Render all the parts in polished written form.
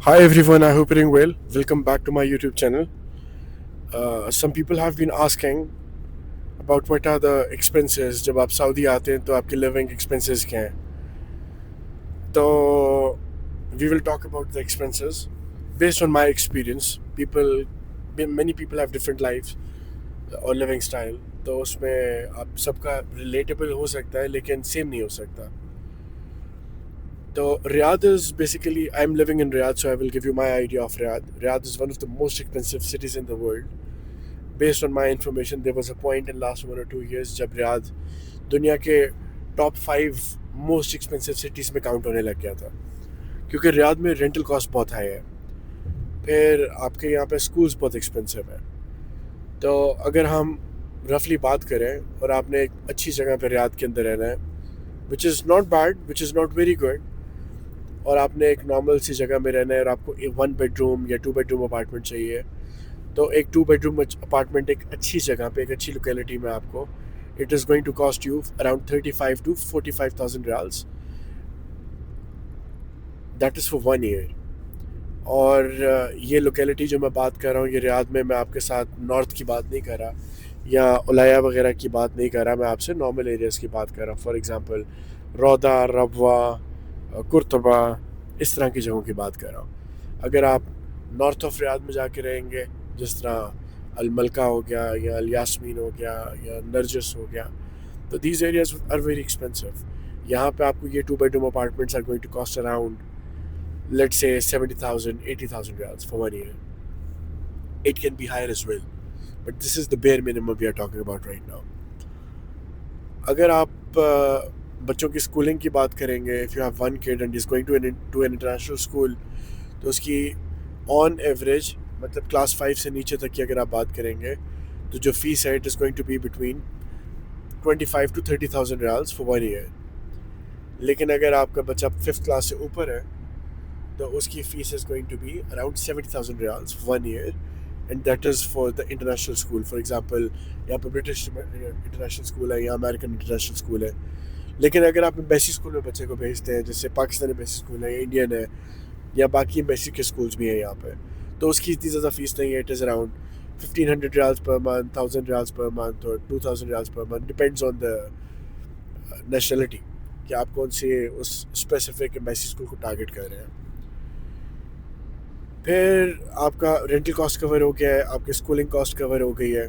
Hi everyone, I hope you're doing well. Welcome back to my YouTube channel. Some people have been asking about what are the expenses जब आप Saudi आते हैं तो आपके living expenses क्या हैं. तो we will talk about the expenses based on my experience. Many people have different lives और living style. तो उसमें आप सबका relatable हो सकता है लेकिन same नहीं हो सकता. So Riyadh is basically, I'm living in Riyadh, so I will give you my idea of Riyadh. Riyadh is one of the most expensive cities in the world. Based on my information, there was a point in last 1 or 2 years जब Riyadh दुनिया के top 5 most expensive cities में count होने लग गया था, क्योंकि Riyadh में रेंटल कॉस्ट बहुत हाई है. फिर आपके यहाँ पे स्कूल्स बहुत एक्सपेंसिव है. तो अगर हम रफली बात करें और आपने एक अच्छी जगह पे रियाद के अंदर रहना है, which is not bad, which is not very good, और आपने एक नॉर्मल सी जगह में रहना है और आपको 1 बेडरूम या 2 बेडरूम अपार्टमेंट चाहिए, तो एक 2 बेडरूम अपार्टमेंट एक अच्छी जगह पे एक अच्छी लोकेलिटी में आपको it is going to cost you around 35 to 45,000 riyals. That is for 1 year. और ये लोकेलिटी जो मैं बात कर रहा हूँ, ये रियाद में, मैं आपके साथ नॉर्थ की बात नहीं कर रहा या उलाया वगैरह की बात नहीं कर रहा, मैं आपसे नॉर्मल एरियाज़ की बात कर रहा हूँ. फॉर एग्ज़ाम्पल रौदा, रबवा, कुर्तबा, इस तरह की जगहों की बात कर रहा हूँ. अगर आप नॉर्थ ऑफ रियाद में जाके रहेंगे, जिस तरह अलमलका हो गया या अल यास्मीन हो गया या नरजस हो गया, तो these areas are very expensive. यहाँ पे आपको ये 2 bedroom apartments are going to cost around let's say 70,000, 80,000 riyals for 1 year. It can be higher as well, but this is the bare minimum we are talking about right now. अगर आप बच्चों की schooling की बात करेंगे, if you have one kid and is going to an international school, तो उसकी on average, मतलब क्लास 5 से नीचे तक की अगर आप बात करेंगे, तो जो फीस है it is going to be between 25 to 30,000 riyals for 1 year. लेकिन अगर आपका बच्चा 5th क्लास से ऊपर है, तो उसकी fees is going to be around 70,000 riyals for 1 year, and that is for the international school. For example यहाँ पर ब्रिटिश इंटरनेशनल स्कूल है या अमेरिकन इंटरनेशनल स्कूल है. लेकिन अगर आप एम्बेसी स्कूल में बच्चे को भेजते हैं, जैसे पाकिस्तानी एम्बेसी स्कूल है, इंडियन है, या बाकी एम्बेसी के स्कूल्स भी हैं यहाँ पे, तो उसकी इतनी ज़्यादा फीस नहीं है. It is around 1,500 riyals per month, 1,000 riyals per month और 2,000 riyals per month, depends on the nationality कि आप कौन से उस स्पेसिफिक एम्बेसी स्कूल को टारगेट कर रहे हैं. फिर आपका रेंटल कॉस्ट कवर हो गया है, आपकी स्कूलिंग कॉस्ट कवर हो गई है.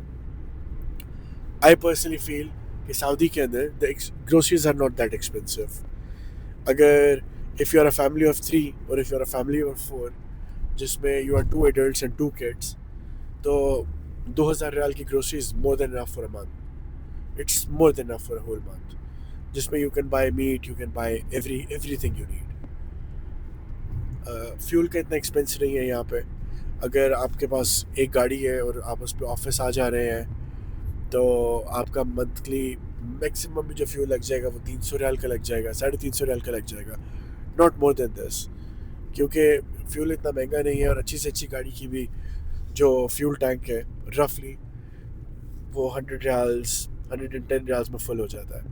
आई पर्सनली फील कि सऊदी के अंदर the groceries are not that expensive. अगर if you are a family of 3 और if you are a family of 4, जिसमें you are 2 adults and 2 kids, तो 2,000 रियाल की grocery is more than enough for a month. It's more than enough for a whole month, जिसमें you can buy meat, you can buy everything you need. Fuel का इतना expense नहीं है यहाँ पे. अगर आपके पास एक गाड़ी है और आप उस पर ऑफिस आ जा रहे हैं, तो आपका मंथली मैक्सिमम जो फ्यूल लग जाएगा वो 300 रियाल का लग जाएगा, 350 रियाल का लग जाएगा, नॉट मोर देन दिस. क्योंकि फ्यूल इतना महंगा नहीं है, और अच्छी से अच्छी गाड़ी की भी जो फ्यूल टैंक है रफली वो 100 रियाल्स, 110 रियाल्स में फुल हो जाता है,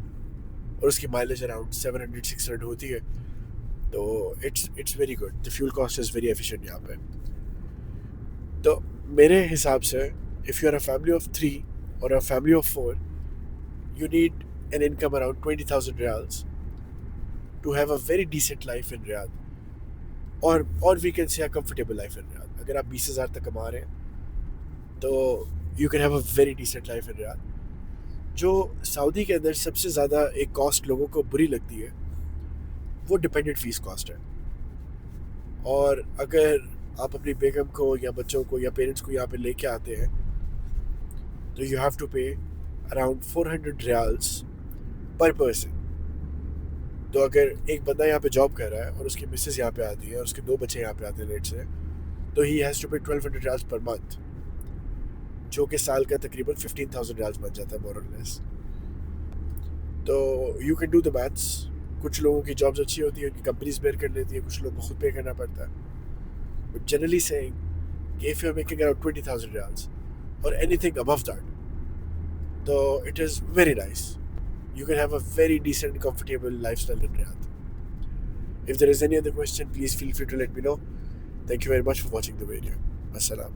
और उसकी माइलेज अराउंड 700-600 होती है. तो it's very good. The fuel cost is very efficient यहाँ पे. तो मेरे हिसाब से if you are a family of 3 or a family of 4, you need an income around 20,000 riyals to have a very decent life in Riyadh, or we can say a comfortable life in Riyadh. अगर आप 20,000 तक कमा रहे हैं, तो you can have a very decent life in Riyadh. जो Saudi के अंदर सबसे ज़्यादा एक कॉस्ट लोगों को बुरी लगती है, वो डिपेंडेंट फीस कॉस्ट है. और अगर आप अपनी बेगम को या बच्चों को या पेरेंट्स को यहाँ पे लेके आते हैं, तो यू हैव टू पे अराउंड 400 रियाल्स पर पर्सन. तो अगर एक बंदा यहाँ पे जॉब कर रहा है और उसकी मिसेस यहाँ पे आती है और उसके 2 बच्चे यहाँ पे आते हैं लेट से, तो ही हैज़ टू पे 1,200 रियाल्स पर मंथ, जो कि साल का तकरीबन 15,000 रियाल्स बन जाता है मोर और लेस. तो you can do the maths. कुछ लोगों की जॉब्स अच्छी होती है, उनकी कंपनीज बेयर कर लेती है, कुछ लोगों को खुद पे करना पड़ता है. But generally saying if you are making around 20,000 riyals or anything above that, so it is very nice. You can have a very decent and comfortable lifestyle in Riyadh. If there is any other question, please feel free to let me know. Thank you very much for watching the video. Assalam.